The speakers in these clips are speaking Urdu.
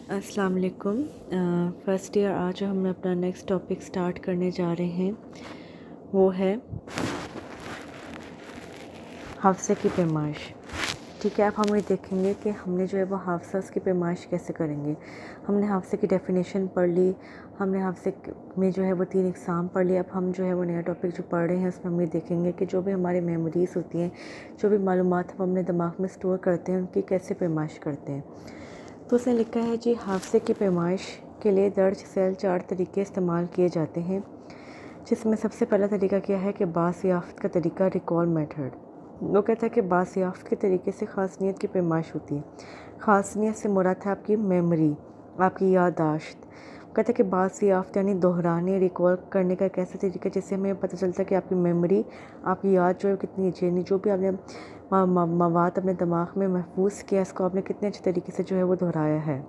السلام علیکم۔ فرسٹ ایئر آج ہم اپنا نیکسٹ ٹاپک سٹارٹ کرنے جا رہے ہیں، وہ ہے حافظے کی پیمائش۔ ٹھیک ہے، اب ہم یہ دیکھیں گے کہ ہم نے جو ہے وہ حافظہ کی پیمائش کیسے کریں گے۔ ہم نے حافظے کی ڈیفینیشن پڑھ لی، ہم نے حافظے میں جو ہے وہ 3 اقسام پڑھ لی۔ اب ہم جو ہے وہ نیا ٹاپک جو پڑھ رہے ہیں اس میں ہم یہ دیکھیں گے کہ جو بھی ہماری میموریز ہوتی ہیں، جو بھی معلومات ہم اپنے دماغ میں سٹور کرتے ہیں، ان کی کیسے پیمائش کرتے ہیں۔ تو اس نے لکھا ہے جی، حافظے کی پیمائش کے لیے درج ذیل 4 طریقے استعمال کیے جاتے ہیں، جس میں سب سے پہلا طریقہ کیا ہے کہ بازیافت کا طریقہ، ریکال میتھڈ۔ وہ کہتا ہے کہ بازیافت کے طریقے سے خاص نیت کی پیمائش ہوتی ہے۔ خاص نیت سے مراد ہے آپ کی میموری، آپ کی یادداشت۔ وہ کہتا ہے کہ بازیافت یعنی دہرانے، ریکال کرنے کا ایک ایسا طریقہ جس سے ہمیں پتہ چلتا ہے کہ آپ کی میموری، آپ کی یاد جو ہے کتنی اچھی ہے، جو بھی آپ نے مواد اپنے دماغ میں محفوظ کیا، اس کو آپ نے کتنے اچھے طریقے سے جو ہے وہ دہرایا ہے۔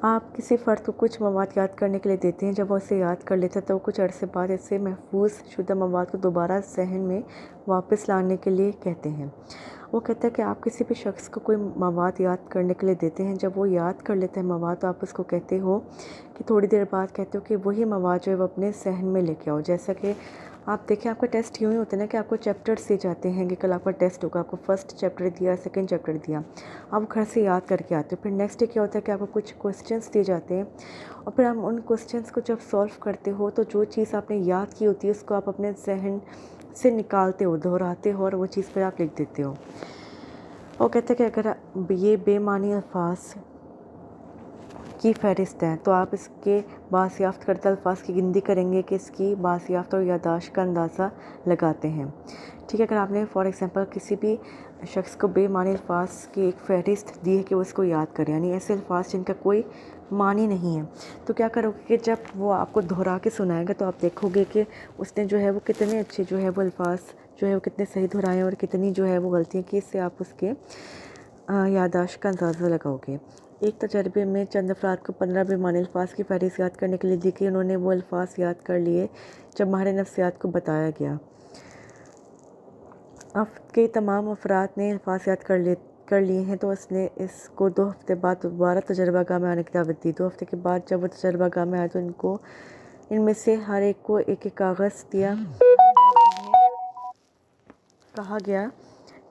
آپ کسی فرد کو کچھ مواد یاد کرنے کے لیے دیتے ہیں، جب وہ اسے یاد کر لیتا ہے تو کچھ عرصے بعد اسے محفوظ شدہ مواد کو دوبارہ ذہن میں واپس لانے کے لیے کہتے ہیں۔ وہ کہتا ہے کہ آپ کسی بھی شخص کو کوئی مواد یاد کرنے کے لیے دیتے ہیں، جب وہ یاد کر لیتا ہے مواد تو آپ اس کو کہتے ہو کہ تھوڑی دیر بعد کہتے ہو کہ وہی مواد جو ہے وہ اپنے ذہن میں لے کے آؤ۔ جیسا کہ آپ دیکھیں، آپ کا ٹیسٹ یوں ہی ہوتا ہے نا کہ آپ کو چیپٹرس دیے جاتے ہیں کہ کل آپ کا ٹیسٹ ہوگا، آپ کو فرسٹ چیپٹر دیا، سیکنڈ چیپٹر دیا، آپ گھر سے یاد کر کے آتے ہو۔ پھر نیکسٹ ڈے کیا ہوتا ہے کہ آپ کو کچھ کوسچنس دیے جاتے ہیں، اور پھر ہم ان کوسچنس کو جب سولو کرتے ہو تو جو چیز آپ نے یاد کی ہوتی ہے اس کو آپ اپنے ذہن سے نکالتے ہو، دہراتے ہو، اور وہ چیز پھر آپ لکھ دیتے ہو۔ وہ کہتے ہیں کہ اگر یہ بے معنی الفاظ کی فہرست ہے تو آپ اس کے بازیافت کردہ الفاظ کی گنتی کریں گے کہ اس کی بازیافت اور یادداشت کا اندازہ لگاتے ہیں۔ ٹھیک ہے، اگر آپ نے فار ایگزامپل کسی بھی شخص کو بے معنی الفاظ کی ایک فہرست دی ہے کہ وہ اس کو یاد کرے، یعنی ایسے الفاظ جن کا کوئی معنی نہیں ہے، تو کیا کرو گے کہ جب وہ آپ کو دہرا کے سنائے گا تو آپ دیکھو گے کہ اس نے جو ہے وہ کتنے اچھے جو ہے وہ الفاظ جو ہے وہ کتنے صحیح دہرائے ہیں اور کتنی جو ہے وہ غلطیاں کی، اس سے آپ اس کے یادداشت کا اندازہ لگاؤ گے۔ ایک تجربے میں چند افراد کو 15 بے معنی الفاظ کی فہرست یاد کرنے کے لیے دی گئی، انہوں نے وہ الفاظ یاد کر لیے جب ماہر نفسیات کو بتایا گیا۔ کے تمام افراد نے الفاظ یاد کر لیے ہیں تو اس نے اس کو 2 ہفتے بعد دوبارہ تجربہ گاہ میں آنے کی دعوت دی۔ 2 ہفتے کے بعد جب وہ تجربہ گاہ میں آئے تو ان میں سے ہر ایک کو ایک ایک کاغذ دیا، کہا گیا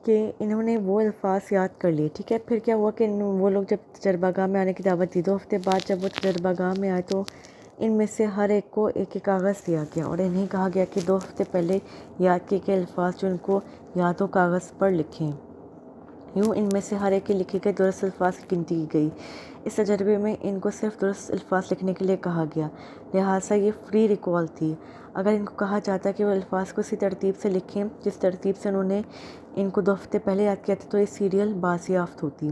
کہ انہوں نے وہ الفاظ یاد کر لیے۔ ٹھیک ہے، پھر کیا ہوا کہ وہ لوگ جب تجربہ گاہ میں آنے کی دعوت دی، 2 ہفتے بعد جب وہ تجربہ گاہ میں آئے تو ان میں سے ہر ایک کو ایک ایک کاغذ دیا گیا اور انہیں کہا گیا کہ 2 ہفتے پہلے یاد کیے گئے الفاظ جو ان کو یاد ہو کاغذ پر لکھیں۔ یوں ان میں سے ہر ایک کے لکھے گئے درست الفاظ کی گنتی کی گئی۔ اس تجربے میں ان کو صرف درست الفاظ لکھنے کے لیے کہا گیا، لہٰذا یہ فری ریکال تھی۔ اگر ان کو کہا جاتا کہ وہ الفاظ کو اسی ترتیب سے لکھیں جس ترتیب سے انہوں نے ان کو 2 ہفتے پہلے یاد کیا تھا تو یہ سیریل بازیافت ہوتی۔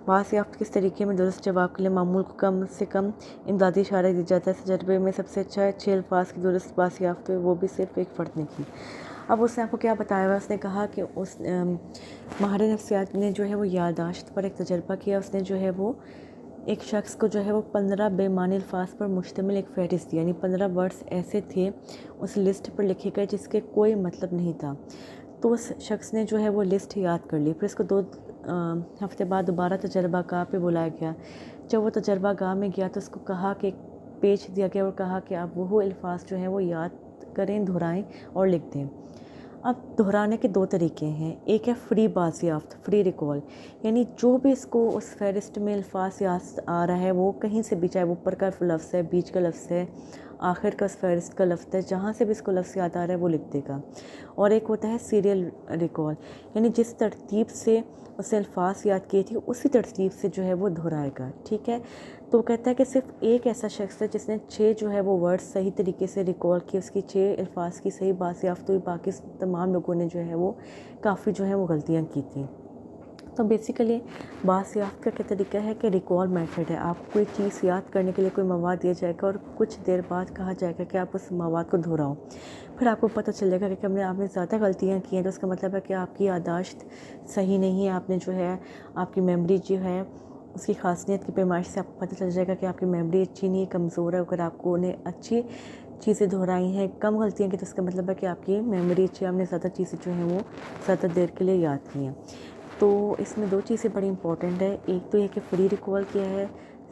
بازیافت کے اس طریقے میں درست جواب کے لیے معمول کو کم سے کم امدادی اشارہ دیا جاتا ہے۔ اس تجربے میں سب سے اچھا 6 الفاظ کی درست بازیافت ہوئی، وہ بھی صرف ایک فرد نے کی۔ اب اس نے آپ کو کیا بتایا ہوا، اس نے کہا کہ اس ماہر نفسیات نے جو ہے وہ یادداشت پر ایک تجربہ کیا۔ اس نے جو ہے وہ ایک شخص کو جو ہے وہ 15 بے معنی الفاظ پر مشتمل ایک فہرست دی، یعنی 15 ورڈز ایسے تھے اس لسٹ پر لکھے گئے جس کے کوئی مطلب نہیں تھا۔ تو اس شخص نے جو ہے وہ لسٹ یاد کر لی، پھر اس کو 2 ہفتے بعد دوبارہ تجربہ گاہ پہ بلایا گیا۔ جب وہ تجربہ گاہ میں گیا تو اس کو کہا کہ ایک پیج دیا گیا اور کہا کہ آپ وہ الفاظ جو ہیں وہ یاد کریں، دہرائیں اور لکھ دیں۔ اب دہرانے کے 2 طریقے ہیں، ایک ہے فری بازیافت، فری ریکال، یعنی جو بھی اس کو اس فہرست میں الفاظ یاد آ رہا ہے وہ کہیں سے بھی، چاہے وہ اوپر کا لفظ ہے، بیچ کا لفظ ہے، آخر کا اس فہرست کا لفظ ہے، جہاں سے بھی اس کو لفظ یاد آ رہا ہے وہ لکھ دے گا۔ اور ایک ہوتا ہے سیریل ریکال، یعنی جس ترتیب سے اسے الفاظ یاد کیے تھے اسی ترتیب سے جو ہے وہ دہرائے گا۔ ٹھیک ہے، تو کہتا ہے کہ صرف ایک ایسا شخص ہے جس نے 6 جو ہے وہ ورڈ صحیح طریقے سے ریکال کیے، اس کی 6 الفاظ کی صحیح بازیافت ہوئی، باقی تمام لوگوں نے جو ہے وہ کافی جو ہے وہ غلطیاں کی تھیں۔ تو بیسیکلی بازیافت کا کیا طریقہ ہے کہ ریکال میتھڈ ہے۔ آپ کو کوئی چیز یاد کرنے کے لیے کوئی مواد دیا جائے گا اور کچھ دیر بعد کہا جائے گا کہ آپ اس مواد کو دہراؤ، پھر آپ کو پتہ چلے گا کہ آپ نے زیادہ غلطیاں کی ہیں، تو اس کا مطلب ہے کہ آپ کی یادداشت صحیح نہیں ہے، آپ نے جو ہے آپ کی میموری جو ہے اس کی خاصیت کی پیمائش سے آپ کو پتہ چل جائے گا کہ آپ کی میموری اچھی نہیں ہے، کمزور ہے۔ اگر آپ کو انہیں اچھی چیزیں دہرائی ہیں، کم غلطیاں کی، تو اس کا مطلب ہے کہ آپ کی میموری اچھی ہے، آپ نے زیادہ چیزیں جو ہیں وہ زیادہ دیر کے لیے یاد کی ہیں۔ تو اس میں 2 چیزیں بڑی امپورٹنٹ ہے، ایک تو یہ کہ فری ریکال کیا ہے،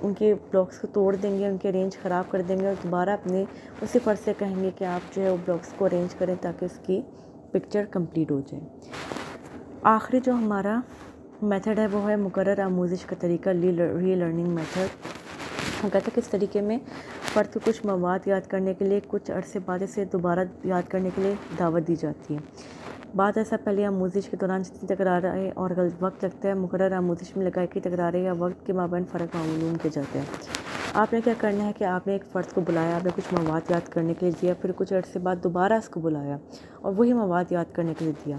ان کے بلاکس کو توڑ دیں گے، ان کے ارینج خراب کر دیں گے اور دوبارہ اپنے اسی فرض سے کہیں گے کہ آپ جو ہے وہ بلاکس کو ارینج کریں تاکہ اس کی پکچر کمپلیٹ ہو جائے۔ آخری جو ہمارا میتھڈ ہے وہ ہے مقرر آموزش کا طریقہ، ری لرننگ میتھڈ۔ ہم کہتے ہیں کہ اس طریقے میں فرد کو کچھ مواد یاد کرنے کے لیے کچھ عرصے بعد اسے دوبارہ یاد کرنے کے لیے دعوت دی جاتی ہے۔ بعد ایسا پہلی آموزش کے دوران جتنی تکراریں اور وقت لگتا ہے، مقرر آموزش میں لگائی کی تکراریں یا وقت کے مابین فرق معلوم کیا جاتا ہے۔ آپ نے کیا کرنا ہے کہ آپ نے ایک فرد کو بلایا، آپ نے کچھ مواد یاد کرنے کے لیے دیا، پھر کچھ عرصے بعد دوبارہ اس کو بلایا اور وہی مواد یاد کرنے کے لیے دیا۔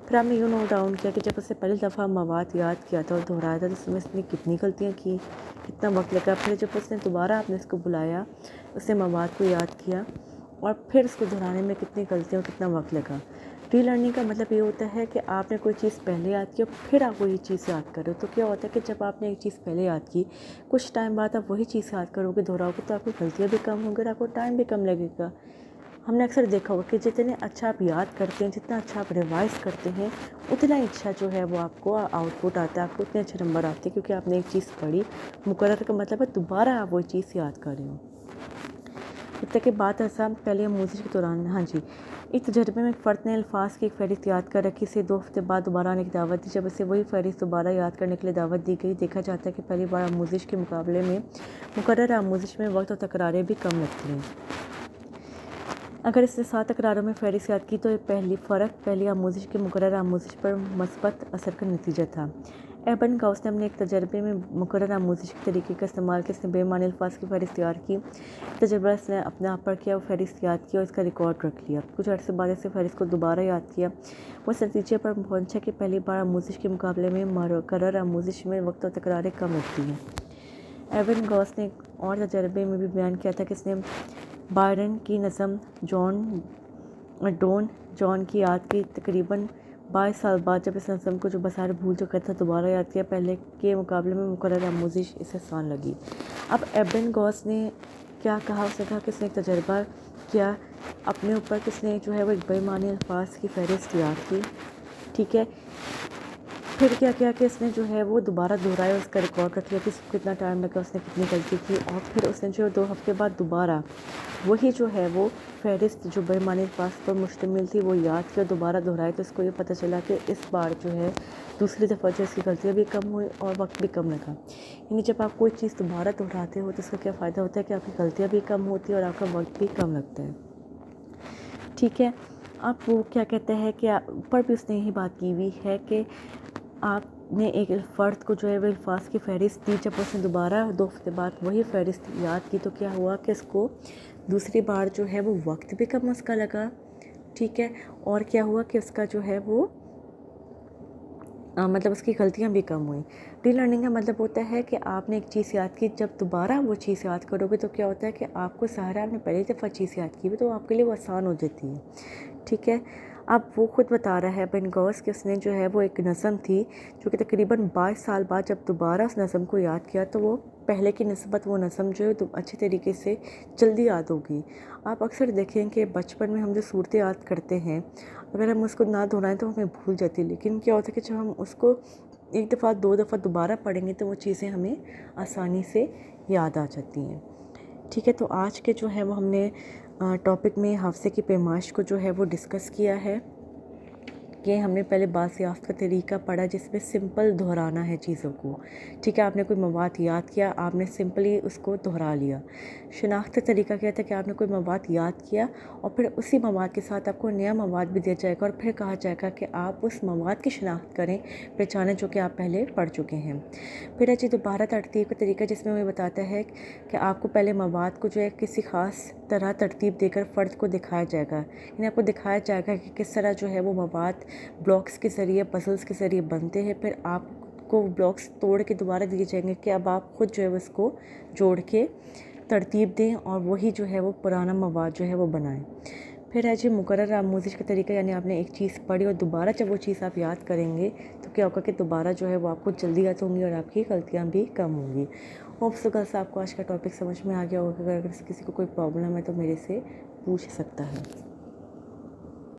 پھر آپ نے یوں نوٹ ڈاؤن کیا کہ جب اس نے پہلی دفعہ مواد یاد کیا تھا اور دہرایا تھا تو اس نے کتنی غلطیاں کی، کتنا وقت لگا۔ پھر جب اس نے دوبارہ آپ نے اس کو بلایا، اس نے مواد کو یاد کیا اور پھر اس کو دہرانے میں کتنی غلطیاں اور کتنا وقت لگا۔ ری لرننگ کا مطلب یہ ہوتا ہے کہ آپ نے کوئی چیز پہلے یاد کی اور پھر آپ وہی چیز یاد کر رہے ہو۔ تو کیا ہوتا ہے کہ جب آپ نے ایک چیز پہلے یاد کی، کچھ ٹائم بعد آپ وہی چیز یاد کرو گے، دہراؤ گے، تو آپ کی غلطیاں بھی کم ہوں گی اور آپ کو ٹائم بھی کم لگے گا۔ ہم نے اکثر دیکھا ہوگا کہ جتنے اچھا آپ یاد کرتے ہیں، جتنا اچھا آپ ریوائز کرتے ہیں، اتنا ہی اچھا جو ہے وہ آپ کو آؤٹ پٹ آتا ہے، آپ کو اتنے اچھے نمبر آتے ہیں کیونکہ آپ نے ایک چیز پڑھی۔ مقرر کا مطلب ہے دوبارہ آپ وہی چیز یاد کر رہے ہو۔ جب تک کہ بات ایسا پہلے آموزش کے دوران، ایک تجربے میں ایک فرد نے الفاظ کی ایک فہرست یاد کر رکھی، اسے 2 ہفتے بعد دوبارہ آنے کی دعوت دی۔ جب اسے وہی فہرست دوبارہ یاد کرنے کے لیے دعوت دی گئی، دیکھا جاتا ہے کہ پہلی بار آموزش کے مقابلے میں مقرر آموزش میں وقت اور تکراریں بھی کم لگتی ہیں۔ اگر اس نے 7 تکراروں میں فہرست یاد کی تو پہلی آموزش کے مقرر آموزش پر مثبت اثر کا نتیجہ تھا۔ ایبن گاؤس نے اپنے ایک تجربے میں مقرر آموزش کے طریقے کا استعمال کیا۔ اس نے بے معنی الفاظ کی فہرست تیار کی، تجربہ اس نے اپنے آپ پر کیا، وہ فہرست یاد کی اور اس کا ریکارڈ رکھ لیا۔ کچھ عرصے بعد اس نے فہرست کو دوبارہ یاد کیا، وہ اس نتیجے پر پہنچا کہ پہلی بار آموزش کے مقابلے میں مقرر آموزش میں وقت اور تکراریں کم لگتی ہیں۔ ایبن گاؤس نے ایک اور تجربے میں بھی بیان کیا تھا کہ اس نے بائرن کی نظم ڈون جان کی یاد کی۔ تقریباً 22 سال بعد جب اس نظم کو جو بظاہر بھول چکا تھا دوبارہ یاد کیا، پہلے کے مقابلے میں مقرر آموزش اسے آسان لگی۔ اب ایبن گاؤس نے کیا کہا، اس نے کہا کہ اس نے ایک تجربہ کیا اپنے اوپر، کس نے جو ہے وہ ایک بے معنی الفاظ کی فہرست یاد کی، ٹھیک ہے۔ پھر کیا کیا کہ اس نے جو ہے وہ دوبارہ دہرایا، اس کا ریکارڈ رکھ لیا کہ اس کو کتنا ٹائم لگا، اس نے کتنی غلطی کی، اور پھر اس نے جو 2 ہفتے بعد دوبارہ وہی جو ہے وہ فہرست جو بے معنی الفاظ پر مشتمل تھی وہ یاد کیا، دوبارہ دہرائی، تو اس کو یہ پتہ چلا کہ اس بار جو ہے دوسری دفعہ جو اس کی غلطیاں بھی کم ہوئی اور وقت بھی کم لگا۔ یعنی جب آپ کوئی چیز دوبارہ دہراتے ہو تو اس کا کیا فائدہ ہوتا ہے کہ آپ کی غلطیاں بھی کم ہوتی ہیں اور آپ کا وقت بھی کم لگتا ہے، ٹھیک ہے۔ اب وہ کیا کہتا ہے کہ اوپر بھی اس نے یہی بات کی ہوئی ہے کہ آپ نے ایک فرد کو جو ہے وہ الفاظ کی فہرست دی، جب اس نے دوبارہ 2 ہفتے بعد وہی فہرست یاد کی تو کیا ہوا کہ اس کو دوسری بار جو ہے وہ وقت بھی کم اس کا لگا، ٹھیک ہے، اور کیا ہوا کہ اس کا جو ہے وہ مطلب اس کی غلطیاں بھی کم ہوئیں۔ ری لرننگ کا مطلب ہوتا ہے کہ آپ نے ایک چیز یاد کی، جب دوبارہ وہ چیز یاد کرو گے تو کیا ہوتا ہے کہ آپ کو سہارا آپ نے پہلی دفعہ چیز یاد کی ہوئی تو آپ کے لیے وہ آسان ہو جاتی ہے، ٹھیک ہے۔ اب وہ خود بتا رہا ہے ایبن گاؤس کہ اس نے جو ہے وہ ایک نظم تھی جو کہ تقریباً 22 سال بعد جب دوبارہ اس نظم کو یاد کیا تو وہ پہلے کی نسبت وہ نظم جو ہے تو اچھے طریقے سے جلدی یاد ہوگی۔ آپ اکثر دیکھیں کہ بچپن میں ہم جو صورتیں یاد کرتے ہیں اگر ہم اس کو نہ دہرائیں تو ہمیں بھول جاتی ہے، لیکن کیا ہوتا ہے کہ جب ہم اس کو 1 دفعہ 2 دفعہ دوبارہ پڑھیں گے تو وہ چیزیں ہمیں آسانی سے یاد آ جاتی ہیں، ٹھیک ہے۔ تو آج کے جو ہے وہ ہم نے ٹاپک میں حافظے کی پیمائش کو جو ہے وہ ڈسکس کیا ہے کہ ہم نے پہلے بازیافت کا طریقہ پڑھا جس میں سمپل دہرانا ہے چیزوں کو، ٹھیک ہے۔ آپ نے کوئی مواد یاد کیا، آپ نے سمپلی اس کو دہرا لیا۔ شناخت کا طریقہ کیا تھا کہ آپ نے کوئی مواد یاد کیا اور پھر اسی مواد کے ساتھ آپ کو نیا مواد بھی دیا جائے گا اور پھر کہا جائے گا کہ آپ اس مواد کی شناخت کریں، پہچانیں جو کہ آپ پہلے پڑھ چکے ہیں۔ پھر ہے دوبارہ ترتیب کا طریقہ جس میں ہمیں بتاتا ہے کہ آپ کو پہلے مواد کو جو ہے کسی خاص طرح ترتیب دے کر فرد کو دکھایا جائے گا، یعنی آپ کو دکھایا جائے گا کہ کس طرح جو ہے وہ مواد بلاکس کے ذریعے پزلز کے ذریعے بنتے ہیں، پھر آپ کو بلاکس توڑ کے دوبارہ دیے جائیں گے کہ اب آپ خود جو ہے اس کو جوڑ کے ترتیب دیں اور وہی جو ہے وہ پرانا مواد جو ہے وہ بنائیں۔ پھر ہے مقرر آموزش کا طریقہ، یعنی آپ نے ایک چیز پڑھی اور دوبارہ جب وہ چیز آپ یاد کریں گے تو کیا ہوگا کہ دوبارہ جو ہے وہ آپ کو جلدی یاد ہوں گی اور آپ کی غلطیاں بھی کم ہوں گی۔ ہوپ سو گرلس آپ کو آج کا ٹاپک سمجھ میں آ گیا ہوگا۔ اگر کسی کو کوئی پرابلم ہے تو میرے سے پوچھ سکتا ہے۔